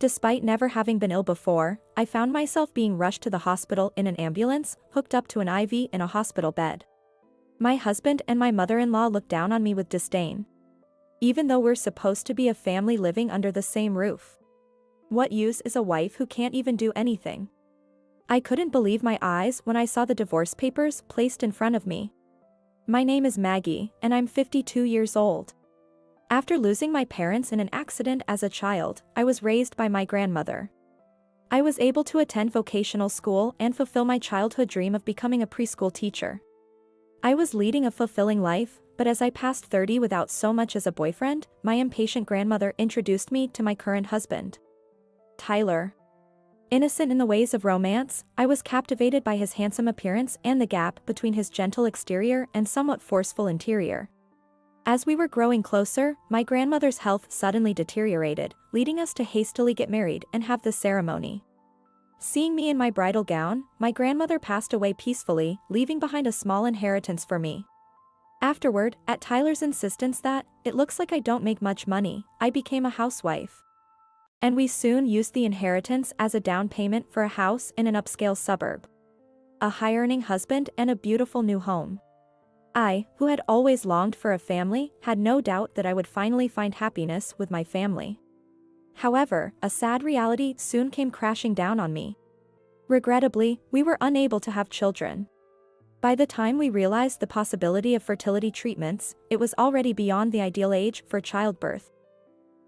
Despite never having been ill before, I found myself being rushed to the hospital in an ambulance, hooked up to an IV in a hospital bed. My husband and my mother-in-law looked down on me with disdain. Even though we're supposed to be a family living under the same roof. What use is a wife who can't even do anything? I couldn't believe my eyes when I saw the divorce papers placed in front of me. My name is Maggie, and I'm 52 years old. After losing my parents in an accident as a child, I was raised by my grandmother. I was able to attend vocational school and fulfill my childhood dream of becoming a preschool teacher. I was leading a fulfilling life, but as I passed 30 without so much as a boyfriend, my impatient grandmother introduced me to my current husband, Tyler. Innocent in the ways of romance, I was captivated by his handsome appearance and the gap between his gentle exterior and somewhat forceful interior. As we were growing closer, my grandmother's health suddenly deteriorated, leading us to hastily get married and have the ceremony. Seeing me in my bridal gown, my grandmother passed away peacefully, leaving behind a small inheritance for me. Afterward, at Tyler's insistence that, it looks like I don't make much money, I became a housewife. And we soon used the inheritance as a down payment for a house in an upscale suburb, a high-earning husband and a beautiful new home. I, who had always longed for a family, had no doubt that I would finally find happiness with my family. However, a sad reality soon came crashing down on me. Regrettably, we were unable to have children. By the time we realized the possibility of fertility treatments, it was already beyond the ideal age for childbirth.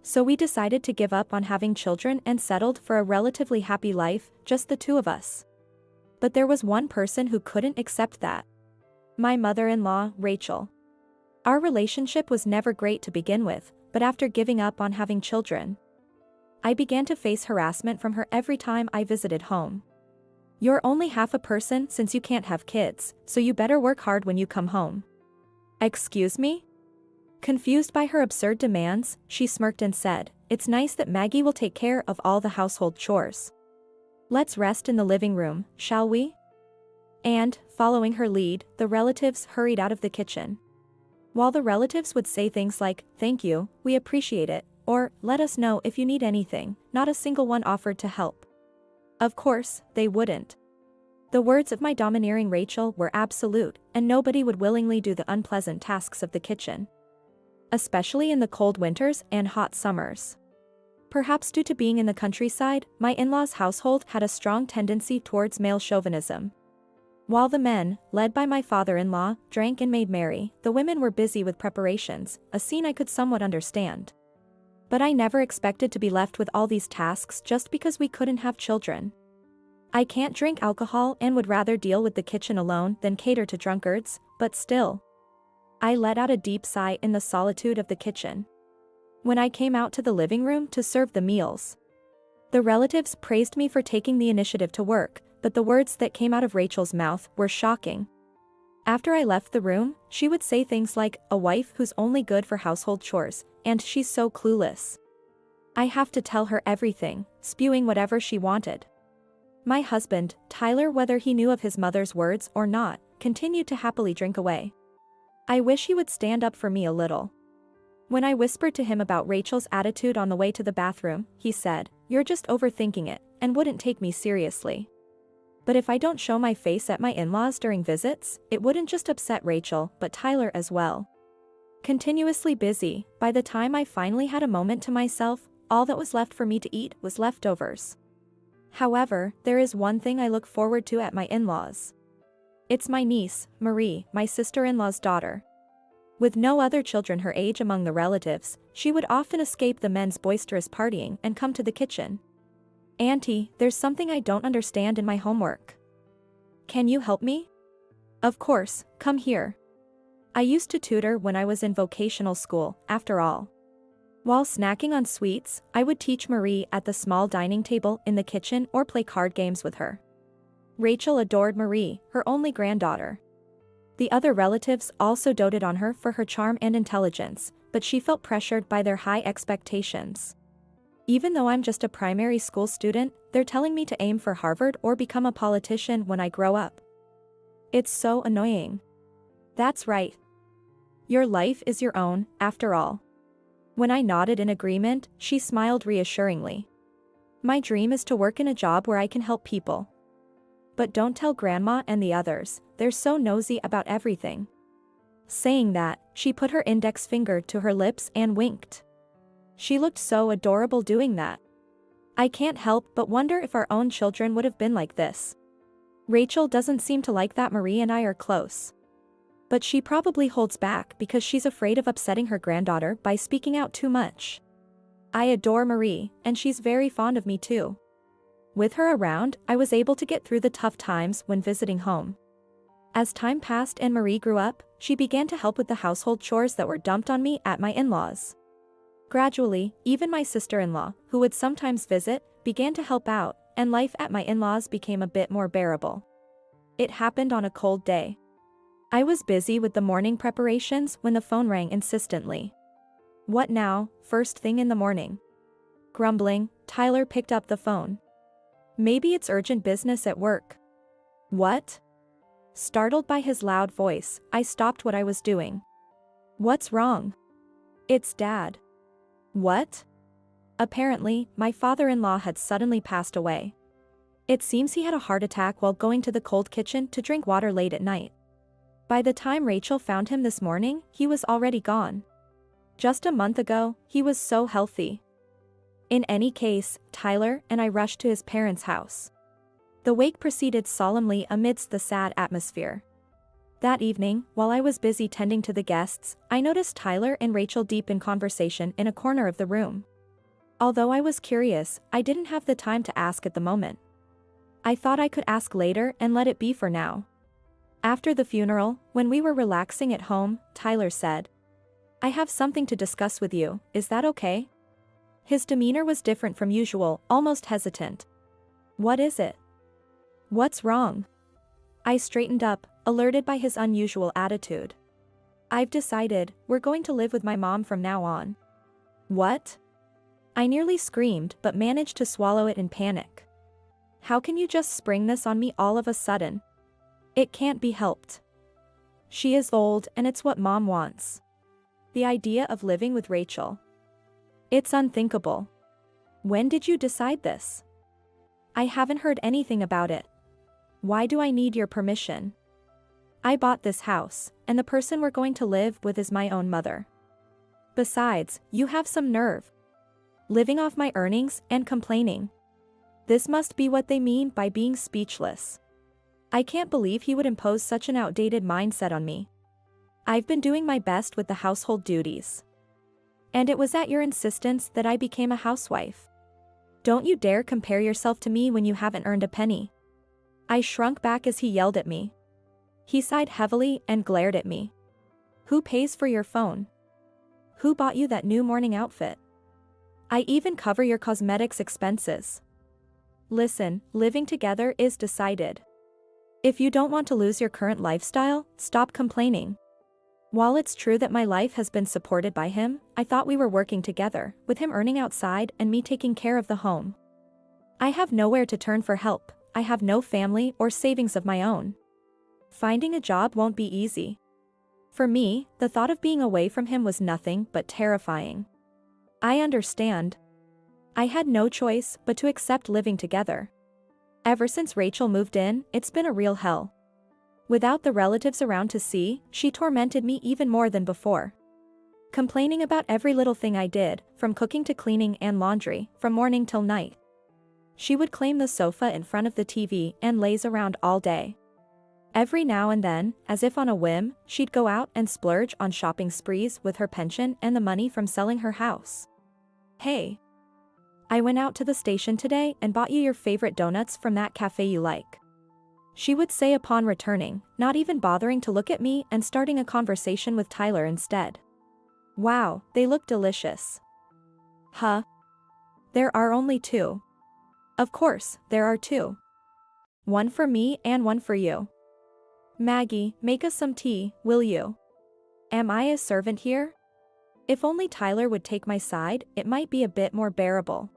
So we decided to give up on having children and settled for a relatively happy life, just the two of us. But there was one person who couldn't accept that. My mother-in-law, Rachel. Our relationship was never great to begin with, but after giving up on having children, I began to face harassment from her every time I visited home. You're only half a person since you can't have kids, so you better work hard when you come home. Excuse me? Confused by her absurd demands, she smirked and said, "It's nice that Maggie will take care of all the household chores. Let's rest in the living room, shall we?" And, following her lead, the relatives hurried out of the kitchen. While the relatives would say things like, "Thank you, we appreciate it," or, "Let us know if you need anything," not a single one offered to help. Of course, they wouldn't. The words of my domineering Rachel were absolute, and nobody would willingly do the unpleasant tasks of the kitchen. Especially in the cold winters and hot summers. Perhaps due to being in the countryside, my in-laws' household had a strong tendency towards male chauvinism. While the men, led by my father-in-law, drank and made merry, the women were busy with preparations, a scene I could somewhat understand. But I never expected to be left with all these tasks just because we couldn't have children. I can't drink alcohol and would rather deal with the kitchen alone than cater to drunkards, but still. I let out a deep sigh in the solitude of the kitchen. When I came out to the living room to serve the meals, the relatives praised me for taking the initiative to work, but the words that came out of Rachel's mouth were shocking. After I left the room, she would say things like, "A wife who's only good for household chores, and she's so clueless. I have to tell her everything," spewing whatever she wanted. My husband, Tyler, whether he knew of his mother's words or not, continued to happily drink away. I wish he would stand up for me a little. When I whispered to him about Rachel's attitude on the way to the bathroom, he said, "You're just overthinking it," and wouldn't take me seriously. But if I don't show my face at my in-laws during visits, it wouldn't just upset Rachel, but Tyler as well. Continuously busy, by the time I finally had a moment to myself, all that was left for me to eat was leftovers. However, there is one thing I look forward to at my in-laws. It's my niece, Marie, my sister-in-law's daughter. With no other children her age among the relatives, she would often escape the men's boisterous partying and come to the kitchen. "Auntie, there's something I don't understand in my homework. Can you help me?" "Of course, come here." I used to tutor when I was in vocational school, after all. While snacking on sweets, I would teach Marie at the small dining table in the kitchen or play card games with her. Rachel adored Marie, her only granddaughter. The other relatives also doted on her for her charm and intelligence, but she felt pressured by their high expectations. Even though I'm just a primary school student, they're telling me to aim for Harvard or become a politician when I grow up. It's so annoying. That's right. Your life is your own, after all. When I nodded in agreement, she smiled reassuringly. My dream is to work in a job where I can help people. But don't tell Grandma and the others, they're so nosy about everything." Saying that, she put her index finger to her lips and winked. She looked so adorable doing that. I can't help but wonder if our own children would have been like this. Rachel doesn't seem to like that Marie and I are close. But she probably holds back because she's afraid of upsetting her granddaughter by speaking out too much. I adore Marie, and she's very fond of me too. With her around, I was able to get through the tough times when visiting home. As time passed and Marie grew up, she began to help with the household chores that were dumped on me at my in-laws. Gradually, even my sister-in-law, who would sometimes visit, began to help out, and life at my in-laws became a bit more bearable. It happened on a cold day. I was busy with the morning preparations when the phone rang insistently. "What now, first thing in the morning?" Grumbling, Tyler picked up the phone. "Maybe it's urgent business at work." "What?" Startled by his loud voice, I stopped what I was doing. "What's wrong?" "It's Dad." "What?" Apparently, my father-in-law had suddenly passed away. It seems he had a heart attack while going to the cold kitchen to drink water late at night. By the time Rachel found him this morning, he was already gone. Just a month ago, he was so healthy. In any case, Tyler and I rushed to his parents' house. The wake proceeded solemnly amidst the sad atmosphere. That evening, while I was busy tending to the guests, I noticed Tyler and Rachel deep in conversation in a corner of the room. Although I was curious, I didn't have the time to ask at the moment. I thought I could ask later and let it be for now. After the funeral, when we were relaxing at home, Tyler said, "I have something to discuss with you, is that okay?" His demeanor was different from usual, almost hesitant. "What is it? What's wrong?" I straightened up, alerted by his unusual attitude. "I've decided, we're going to live with my mom from now on." "What?" I nearly screamed but managed to swallow it in panic. "How can you just spring this on me all of a sudden? It can't be helped. She is old and it's what Mom wants. The idea of living with Rachel. It's unthinkable. When did you decide this? I haven't heard anything about it. Why do I need your permission? I bought this house, and the person we're going to live with is my own mother. Besides, you have some nerve. Living off my earnings and complaining. This must be what they mean by being speechless. I can't believe he would impose such an outdated mindset on me. I've been doing my best with the household duties. And it was at your insistence that I became a housewife. Don't you dare compare yourself to me when you haven't earned a penny." I shrunk back as he yelled at me. He sighed heavily and glared at me. "Who pays for your phone? Who bought you that new morning outfit? I even cover your cosmetics expenses. Listen, living together is decided. If you don't want to lose your current lifestyle, stop complaining." While it's true that my life has been supported by him, I thought we were working together, with him earning outside and me taking care of the home. I have nowhere to turn for help. I have no family or savings of my own. Finding a job won't be easy. For me, the thought of being away from him was nothing but terrifying. I understand. I had no choice but to accept living together. Ever since Rachel moved in, it's been a real hell. Without the relatives around to see, she tormented me even more than before. Complaining about every little thing I did, from cooking to cleaning and laundry, from morning till night. She would claim the sofa in front of the TV and laze around all day. Every now and then, as if on a whim, she'd go out and splurge on shopping sprees with her pension and the money from selling her house. "Hey, I went out to the station today and bought you your favorite donuts from that cafe you like," she would say upon returning, not even bothering to look at me and starting a conversation with Tyler instead. "Wow, they look delicious." "Huh? There are only two." "Of course, there are two. One for me and one for you. Maggie, make us some tea, will you? Am I a servant here?" If only Tyler would take my side, it might be a bit more bearable.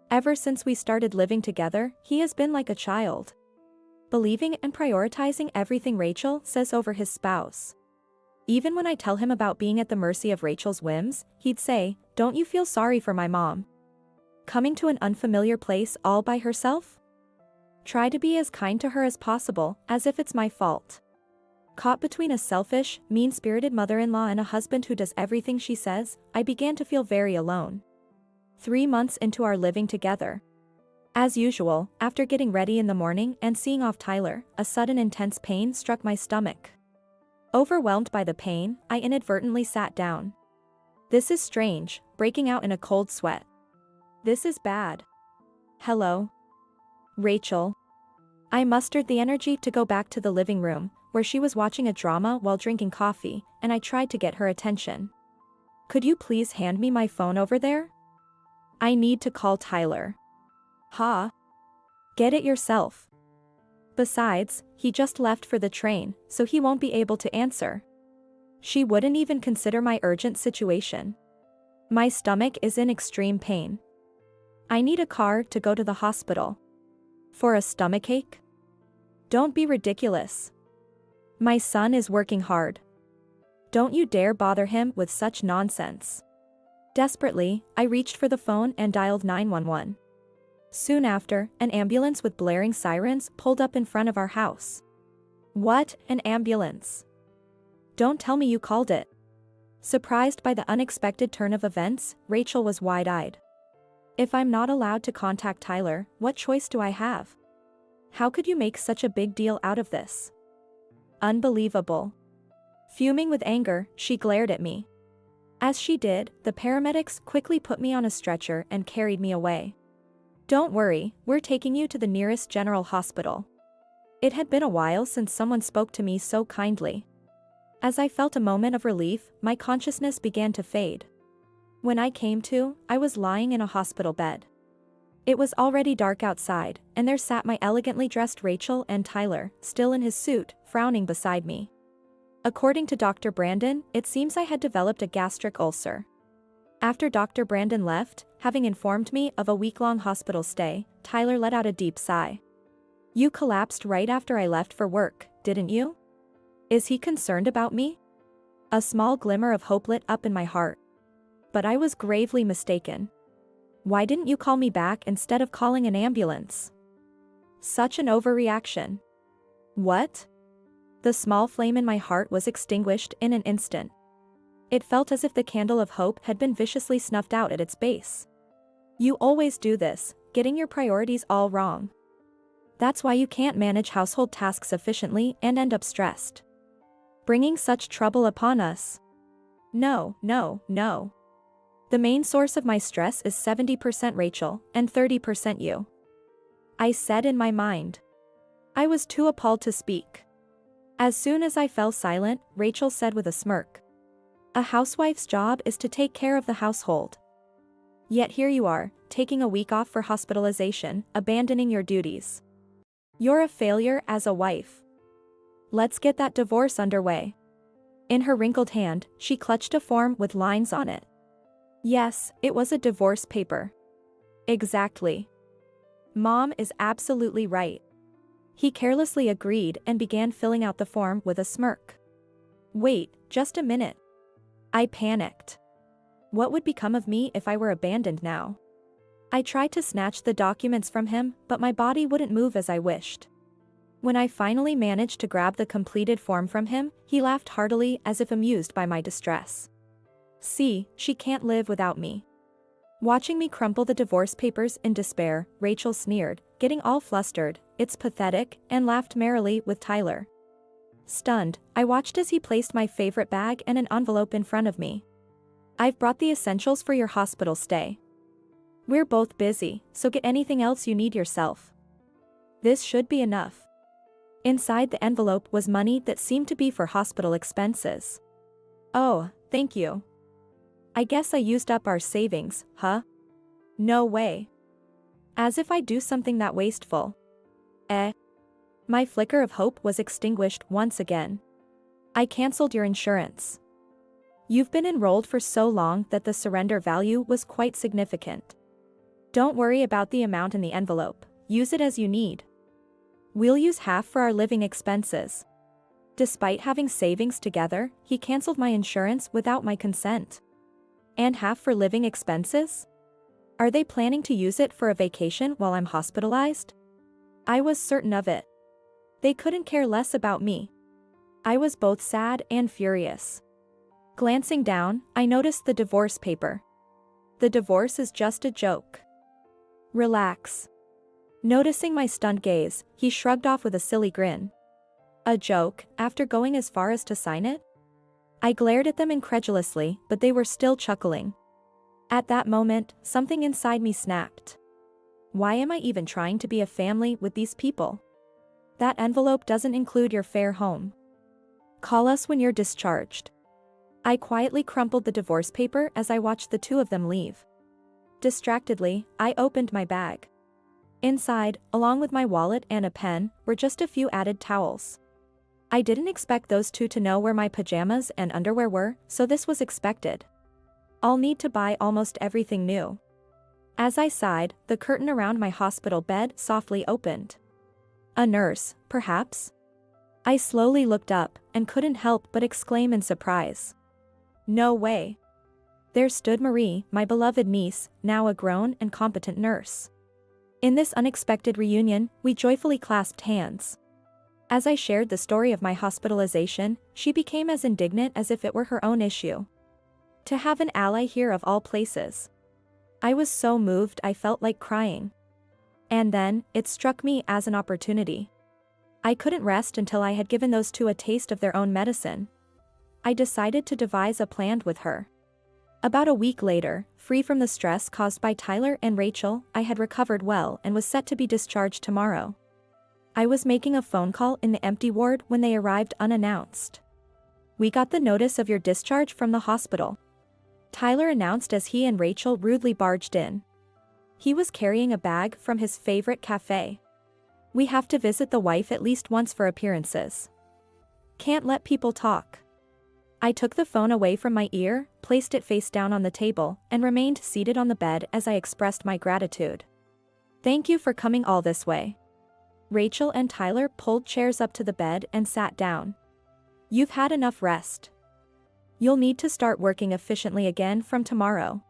Ever since we started living together, he has been like a child. Believing and prioritizing everything Rachel says over his spouse. Even when I tell him about being at the mercy of Rachel's whims, he'd say, "Don't you feel sorry for my mom? Coming to an unfamiliar place all by herself? Try to be as kind to her as possible, as if it's my fault. Caught between a selfish, mean-spirited mother-in-law and a husband who does everything she says, I began to feel very alone. 3 months into our living together. As usual, after getting ready in the morning and seeing off Tyler, a sudden intense pain struck my stomach. Overwhelmed by the pain, I inadvertently sat down. This is strange, breaking out in a cold sweat. This is bad. Hello? Rachel. I mustered the energy to go back to the living room, where she was watching a drama while drinking coffee, and I tried to get her attention. Could you please hand me my phone over there? I need to call Tyler. Ha? Get it yourself. Besides, he just left for the train, so he won't be able to answer. She wouldn't even consider my urgent situation. My stomach is in extreme pain. I need a car to go to the hospital. For a stomachache? Don't be ridiculous. My son is working hard. Don't you dare bother him with such nonsense. Desperately, I reached for the phone and dialed 911. Soon after, an ambulance with blaring sirens pulled up in front of our house. What, an ambulance? Don't tell me you called it. Surprised by the unexpected turn of events, Rachel was wide-eyed. If I'm not allowed to contact Tyler, what choice do I have? How could you make such a big deal out of this? Unbelievable. Fuming with anger, she glared at me. As she did, the paramedics quickly put me on a stretcher and carried me away. Don't worry, we're taking you to the nearest general hospital. It had been a while since someone spoke to me so kindly. As I felt a moment of relief, my consciousness began to fade. When I came to, I was lying in a hospital bed. It was already dark outside, and there sat my elegantly dressed Rachel and Tyler, still in his suit, frowning beside me. According to Dr. Brandon, it seems I had developed a gastric ulcer. After Dr. Brandon left, having informed me of a week-long hospital stay, Tyler let out a deep sigh. You collapsed right after I left for work, didn't you? Is he concerned about me? A small glimmer of hope lit up in my heart. But I was gravely mistaken. Why didn't you call me back instead of calling an ambulance? Such an overreaction. What? The small flame in my heart was extinguished in an instant. It felt as if the candle of hope had been viciously snuffed out at its base. You always do this, getting your priorities all wrong. That's why you can't manage household tasks efficiently and end up stressed. Bringing such trouble upon us. No. The main source of my stress is 70% Rachel and 30% you. I said in my mind. I was too appalled to speak. As soon as I fell silent, Rachel said with a smirk. A housewife's job is to take care of the household. Yet here you are, taking a week off for hospitalization, abandoning your duties. You're a failure as a wife. Let's get that divorce underway. In her wrinkled hand, she clutched a form with lines on it. Yes, it was a divorce paper. Exactly. Mom is absolutely right. He carelessly agreed and began filling out the form with a smirk. Wait, just a minute. I panicked. What would become of me if I were abandoned now? I tried to snatch the documents from him, but my body wouldn't move as I wished. When I finally managed to grab the completed form from him, he laughed heartily as if amused by my distress. See, she can't live without me. Watching me crumple the divorce papers in despair, Rachel sneered, getting all flustered, it's pathetic, and laughed merrily with Tyler. Stunned, I watched as he placed my favorite bag and an envelope in front of me. I've brought the essentials for your hospital stay. We're both busy, so get anything else you need yourself. This should be enough. Inside the envelope was money that seemed to be for hospital expenses. Oh, thank you. I guess I used up our savings, huh? No way. As if I'd do something that wasteful. My flicker of hope was extinguished once again. I canceled your insurance. You've been enrolled for so long that the surrender value was quite significant. Don't worry about the amount in the envelope, use it as you need. We'll use half for our living expenses. Despite having savings together, he canceled my insurance without my consent. And half for living expenses? Are they planning to use it for a vacation while I'm hospitalized? I was certain of it. They couldn't care less about me. I was both sad and furious. Glancing down, I noticed the divorce paper. The divorce is just a joke. Relax. Noticing my stunned gaze, he shrugged off with a silly grin. A joke, after going as far as to sign it? I glared at them incredulously, but they were still chuckling. At that moment, something inside me snapped. Why am I even trying to be a family with these people? That envelope doesn't include your fare home. Call us when you're discharged. I quietly crumpled the divorce paper as I watched the two of them leave. Distractedly, I opened my bag. Inside, along with my wallet and a pen, were just a few added towels. I didn't expect those two to know where my pajamas and underwear were, so this was expected. I'll need to buy almost everything new. As I sighed, the curtain around my hospital bed softly opened. A nurse, perhaps? I slowly looked up, and couldn't help but exclaim in surprise. No way. There stood Marie, my beloved niece, now a grown and competent nurse. In this unexpected reunion, we joyfully clasped hands. As I shared the story of my hospitalization, she became as indignant as if it were her own issue. To have an ally here of all places. I was so moved I felt like crying. And then, it struck me as an opportunity. I couldn't rest until I had given those two a taste of their own medicine. I decided to devise a plan with her. About a week later, free from the stress caused by Tyler and Rachel, I had recovered well and was set to be discharged tomorrow. I was making a phone call in the empty ward when they arrived unannounced. We got the notice of your discharge from the hospital. Tyler announced as he and Rachel rudely barged in. He was carrying a bag from his favorite cafe. We have to visit the wife at least once for appearances. Can't let people talk. I took the phone away from my ear, placed it face down on the table, and remained seated on the bed as I expressed my gratitude. Thank you for coming all this way. Rachel and Tyler pulled chairs up to the bed and sat down. You've had enough rest. You'll need to start working efficiently again from tomorrow.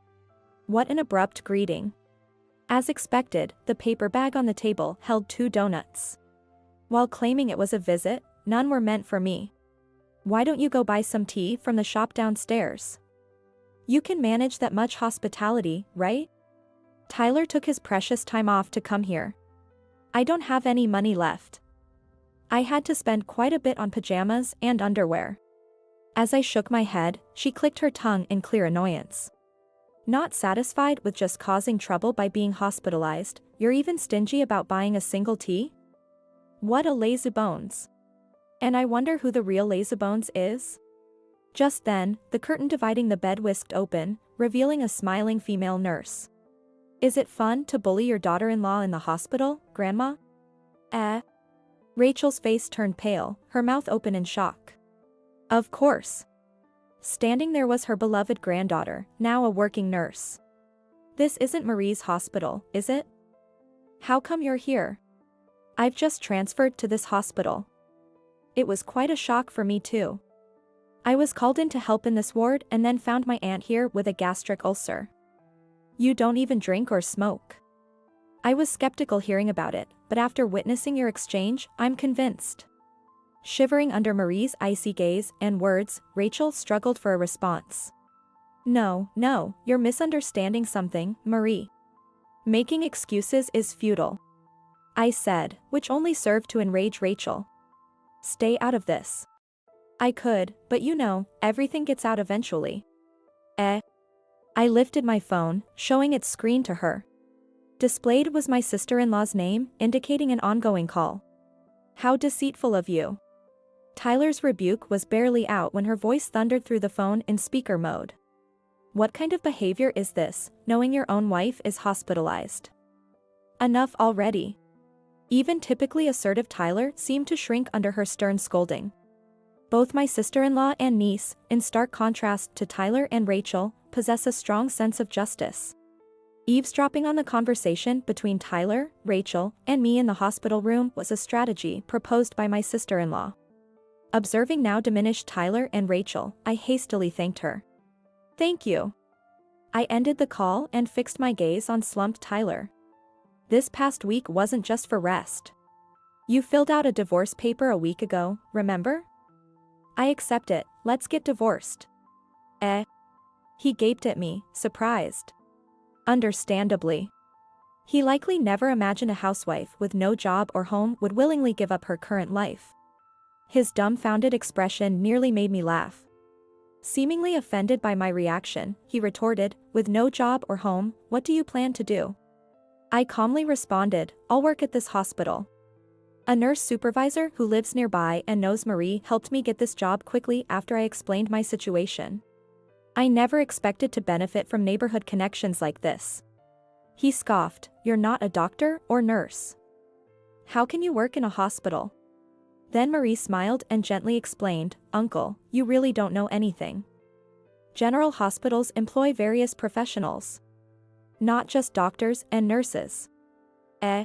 What an abrupt greeting. As expected, the paper bag on the table held 2 donuts. While claiming it was a visit, none were meant for me. Why don't you go buy some tea from the shop downstairs? You can manage that much hospitality, right? Tyler took his precious time off to come here. I don't have any money left. I had to spend quite a bit on pajamas and underwear. As I shook my head, she clicked her tongue in clear annoyance. Not satisfied with just causing trouble by being hospitalized, you're even stingy about buying a single tea? What a lazybones. And I wonder who the real lazybones is? Just then, the curtain dividing the bed whisked open, revealing a smiling female nurse. Is it fun to bully your daughter-in-law in the hospital, Grandma? Rachel's face turned pale, her mouth open in shock. Of course. Standing there was her beloved granddaughter, now a working nurse. This isn't Marie's hospital, is it? How come you're here? I've just transferred to this hospital. It was quite a shock for me too. I was called in to help in this ward and then found my aunt here with a gastric ulcer. You don't even drink or smoke. I was skeptical hearing about it, but after witnessing your exchange, I'm convinced. Shivering under Marie's icy gaze and words, Rachel struggled for a response. No, you're misunderstanding something, Marie. Making excuses is futile. I said, which only served to enrage Rachel. Stay out of this. I could, but you know, everything gets out eventually. I lifted my phone, showing its screen to her. Displayed was my sister-in-law's name, indicating an ongoing call. How deceitful of you. Tyler's rebuke was barely out when her voice thundered through the phone in speaker mode. What kind of behavior is this, knowing your own wife is hospitalized? Enough already. Even typically assertive Tyler seemed to shrink under her stern scolding. Both my sister-in-law and niece, in stark contrast to Tyler and Rachel, possess a strong sense of justice. Eavesdropping on the conversation between Tyler, Rachel, and me in the hospital room was a strategy proposed by my sister-in-law. Observing now diminished Tyler and Rachel, I hastily thanked her. Thank you. I ended the call and fixed my gaze on slumped Tyler. This past week wasn't just for rest. You filled out a divorce paper a week ago, remember? I accept it, let's get divorced. Eh? He gaped at me, surprised. Understandably. He likely never imagined a housewife with no job or home would willingly give up her current life. His dumbfounded expression nearly made me laugh. Seemingly offended by my reaction, he retorted, "With no job or home, what do you plan to do?" I calmly responded, "I'll work at this hospital." A nurse supervisor who lives nearby and knows Marie helped me get this job quickly after I explained my situation. I never expected to benefit from neighborhood connections like this. He scoffed, "You're not a doctor or nurse. How can you work in a hospital?" Then Marie smiled and gently explained, "Uncle, you really don't know anything. General hospitals employ various professionals. Not just doctors and nurses." Eh?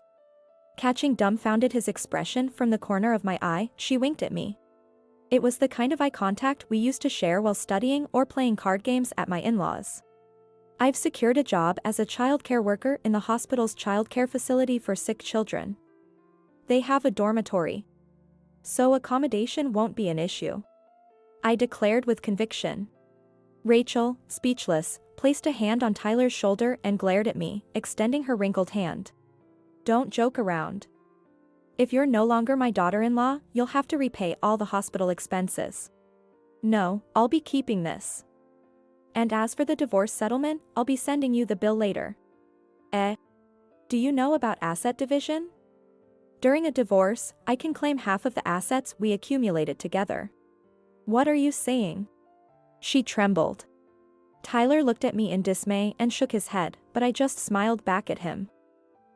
Catching dumbfounded his expression from the corner of my eye, she winked at me. It was the kind of eye contact we used to share while studying or playing card games at my in-laws. I've secured a job as a childcare worker in the hospital's childcare facility for sick children. They have a dormitory, so accommodation won't be an issue, I declared with conviction. Rachel, speechless, placed a hand on Tyler's shoulder and glared at me, extending her wrinkled hand. "Don't joke around. If you're no longer my daughter-in-law, you'll have to repay all the hospital expenses." "No, I'll be keeping this. And as for the divorce settlement, I'll be sending you the bill later." Eh? Do you know about asset division? During a divorce, I can claim half of the assets we accumulated together. What are you saying? She trembled. Tyler looked at me in dismay and shook his head, but I just smiled back at him.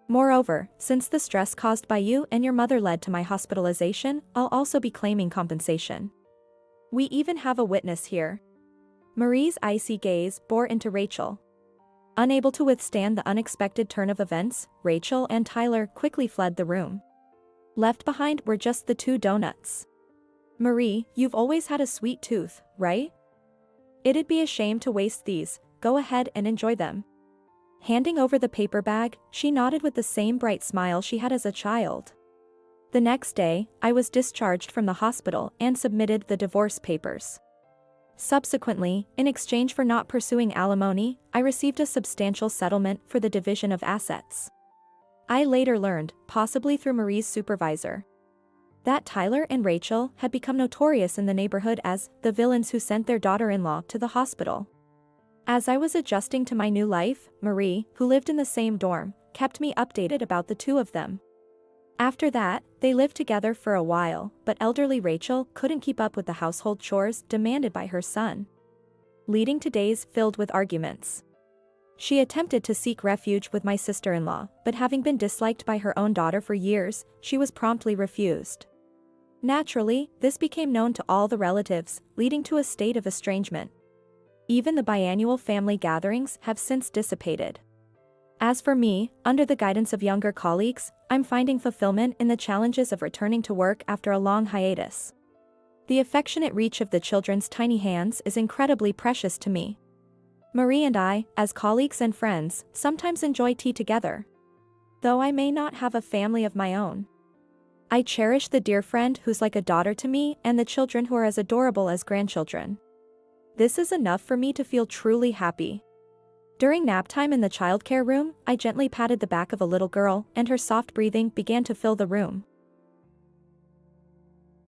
Moreover, since the stress caused by you and your mother led to my hospitalization, I'll also be claiming compensation. We even have a witness here. Marie's icy gaze bore into Rachel. Unable to withstand the unexpected turn of events, Rachel and Tyler quickly fled the room. Left behind were just the two donuts. "Marie, you've always had a sweet tooth, right? It'd be a shame to waste these, go ahead and enjoy them." Handing over the paper bag, she nodded with the same bright smile she had as a child. The next day, I was discharged from the hospital and submitted the divorce papers. Subsequently, in exchange for not pursuing alimony, I received a substantial settlement for the division of assets. I later learned, possibly through Marie's supervisor, that Tyler and Rachel had become notorious in the neighborhood as the villains who sent their daughter-in-law to the hospital. As I was adjusting to my new life, Marie, who lived in the same dorm, kept me updated about the two of them. After that, they lived together for a while, but elderly Rachel couldn't keep up with the household chores demanded by her son, leading to days filled with arguments. She attempted to seek refuge with my sister-in-law, but having been disliked by her own daughter for years, she was promptly refused. Naturally, this became known to all the relatives, leading to a state of estrangement. Even the biannual family gatherings have since dissipated. As for me, under the guidance of younger colleagues, I'm finding fulfillment in the challenges of returning to work after a long hiatus. The affectionate reach of the children's tiny hands is incredibly precious to me. Marie and I, as colleagues and friends, sometimes enjoy tea together, though I may not have a family of my own. I cherish the dear friend who's like a daughter to me and the children who are as adorable as grandchildren. This is enough for me to feel truly happy. During nap time in the childcare room, I gently patted the back of a little girl, and her soft breathing began to fill the room.